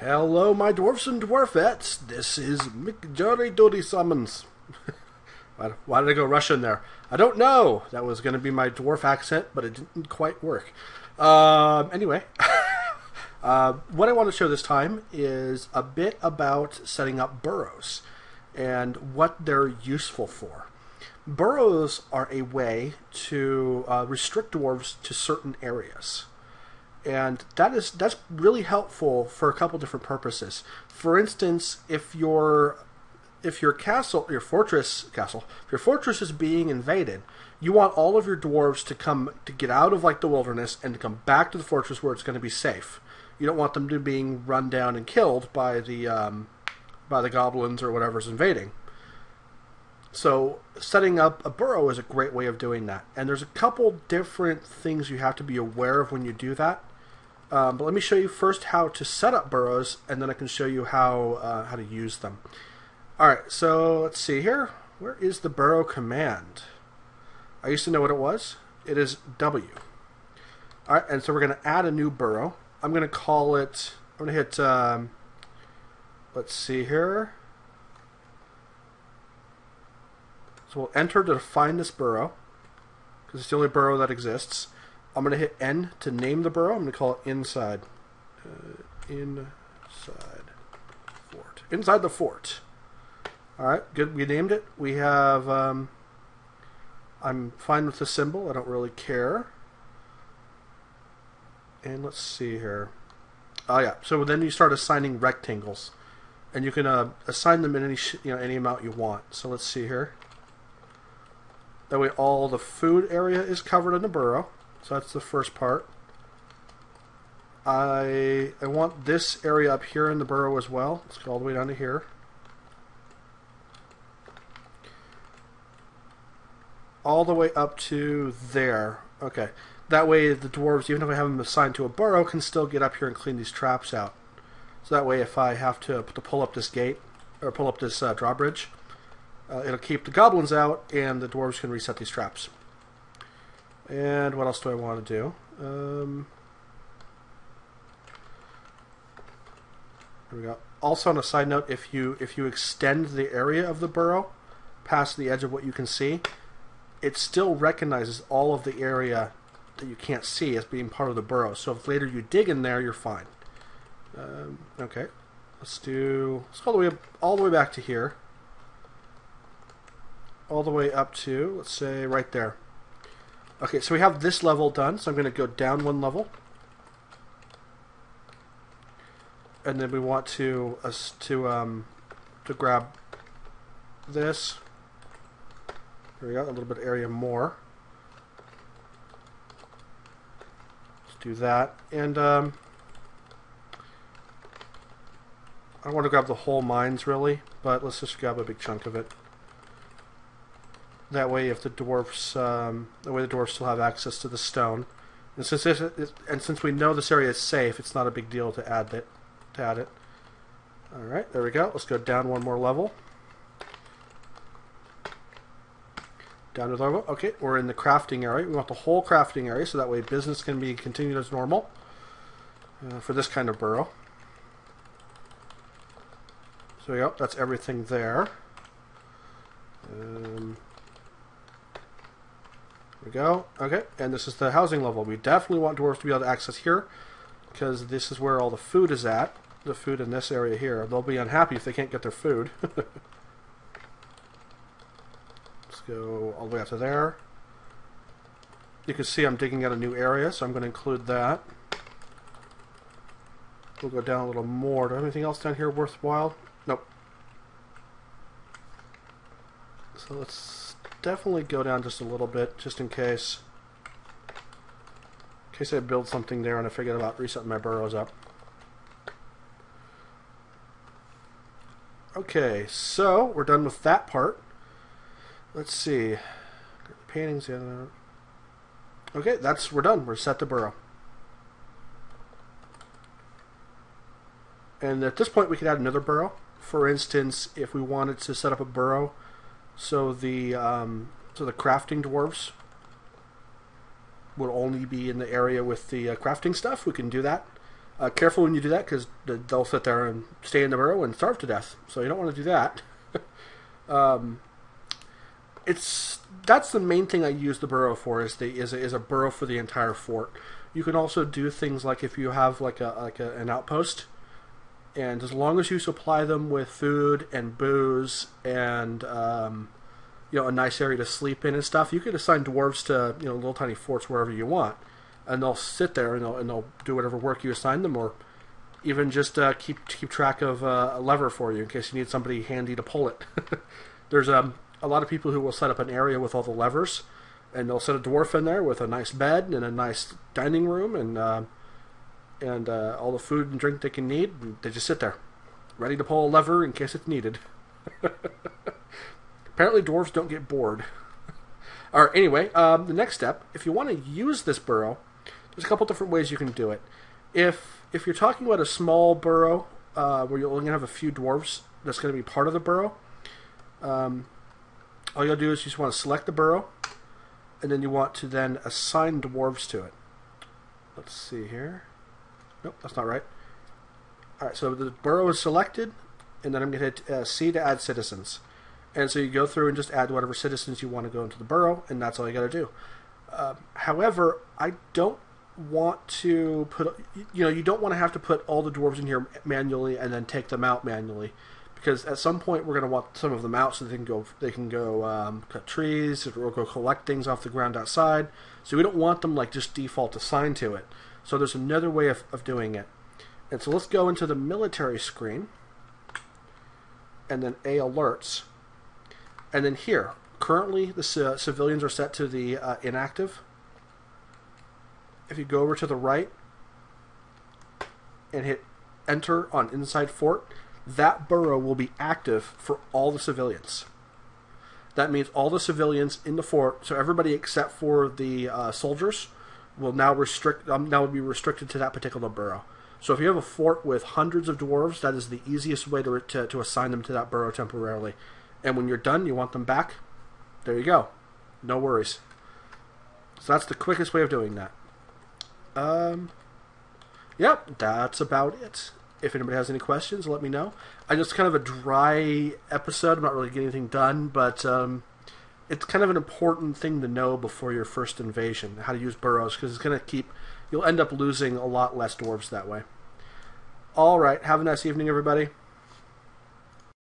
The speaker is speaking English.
Hello, my dwarfs and dwarfettes. This is McJolly Doody Summons. Why did I go Russian there? I don't know. That was going to be my dwarf accent, but it didn't quite work. Anyway, what I want to show this time is a bit about setting up burrows and what they're useful for. Burrows are a way to restrict dwarves to certain areas. And that's really helpful for a couple different purposes. For instance, if your fortress is being invaded, you want all of your dwarves to get out of like the wilderness and to come back to the fortress where it's going to be safe. You don't want them to being run down and killed by the goblins or whatever's invading. So setting up a burrow is a great way of doing that. And there's a couple different things you have to be aware of when you do that. But let me show you first how to set up burrows, and then I can show you how to use them. Alright, so let's see here. Where is the burrow command? I used to know what it was. It is W. Alright, and so we're going to add a new burrow. I'm going to call it, I'm going to hit, let's see here. So we'll enter to find this burrow, because it's the only burrow that exists. I'm going to hit N to name the burrow. I'm going to call it inside. Inside fort. Inside the fort. Alright, good. We named it. We have, I'm fine with the symbol. I don't really care. And let's see here. Oh yeah, so then you start assigning rectangles. And you can assign them in any amount you want. So let's see here. That way all the food area is covered in the burrow. So that's the first part. I want this area up here in the burrow as well. Let's go all the way down to here. All the way up to there. Okay. That way the dwarves, even if I have them assigned to a burrow, can still get up here and clean these traps out. So that way if I have to pull up this gate, or pull up this drawbridge, it'll keep the goblins out and the dwarves can reset these traps. And what else do I want to do? There we go. Also, on a side note, if you extend the area of the burrow past the edge of what you can see, it still recognizes all of the area that you can't see as being part of the burrow. So if later you dig in there, you're fine. Okay, let's go all the way back to here. All the way up to, let's say, right there. Okay, so we have this level done, so I'm going to go down one level. And then we want to grab this. There we go, a little bit of area more. Let's do that. And I don't want to grab the whole mines really, but let's just grab a big chunk of it. That way, if the dwarfs, still have access to the stone, and since we know this area is safe, it's not a big deal to add it. All right, there we go. Let's go down one more level. Down to the level. Okay, we're in the crafting area. We want the whole crafting area, so that way business can be continued as normal for this kind of burrow. So yep, that's everything there. There we go. Okay, and this is the housing level. We definitely want dwarves to be able to access here, because this is where all the food is at. The food in this area here. They'll be unhappy if they can't get their food. Let's go all the way up to there. You can see I'm digging out a new area, so I'm going to include that. We'll go down a little more. Do I have anything else down here worthwhile? Nope. So let's definitely go down just a little bit, just in case I build something there and I forget about resetting my burrows up. Okay, so we're done with that part. Let's see. Paintings. Yeah. Okay, we're done. We're set to burrow. And at this point, we could add another burrow. For instance, if we wanted to set up a burrow so the crafting dwarves would only be in the area with the crafting stuff, we can do that. Careful when you do that, because they'll sit there and stay in the burrow and starve to death. So you don't want to do that. That's the main thing I use the burrow for, is a burrow for the entire fort. You can also do things like if you have an outpost, and as long as you supply them with food and booze and a nice area to sleep in and stuff, you can assign dwarves to little tiny forts wherever you want, and they'll sit there and they'll do whatever work you assign them, or even just keep track of a lever for you in case you need somebody handy to pull it. There's a lot of people who will set up an area with all the levers, and they'll set a dwarf in there with a nice bed and a nice dining room and all the food and drink they can need. And they just sit there, ready to pull a lever in case it's needed. Apparently dwarves don't get bored. Alright, anyway, the next step, if you want to use this burrow, there's a couple different ways you can do it. If you're talking about a small burrow, where you're only going to have a few dwarves that's going to be part of the burrow, all you'll do is you just want to select the burrow, and then you want to then assign dwarves to it. Let's see here. Nope, that's not right. Alright, so the burrow is selected, and then I'm going to hit C to add citizens. And so you go through and just add whatever citizens you want to go into the burrow, and that's all you got to do. However, I don't want to put, you don't want to have to put all the dwarves in here manually and then take them out manually, because at some point we're going to want some of them out so they can go cut trees or go collect things off the ground outside. So we don't want them just default assigned to it. So there's another way of doing it. And so let's go into the military screen, and then A alerts. And then here, currently the civilians are set to the inactive. If you go over to the right and hit enter on inside fort, that burrow will be active for all the civilians. That means all the civilians in the fort, so everybody except for the soldiers, will now be restricted to that particular burrow. So if you have a fort with hundreds of dwarves, that is the easiest way to assign them to that burrow temporarily. And when you're done, you want them back, there you go. No worries. So that's the quickest way of doing that. Yep, that's about it. If anybody has any questions, let me know. I know it's kind of a dry episode. I'm not really getting anything done, but it's kind of an important thing to know before your first invasion, how to use burrows, because it's going to you'll end up losing a lot less dwarves that way. Alright, have a nice evening, everybody.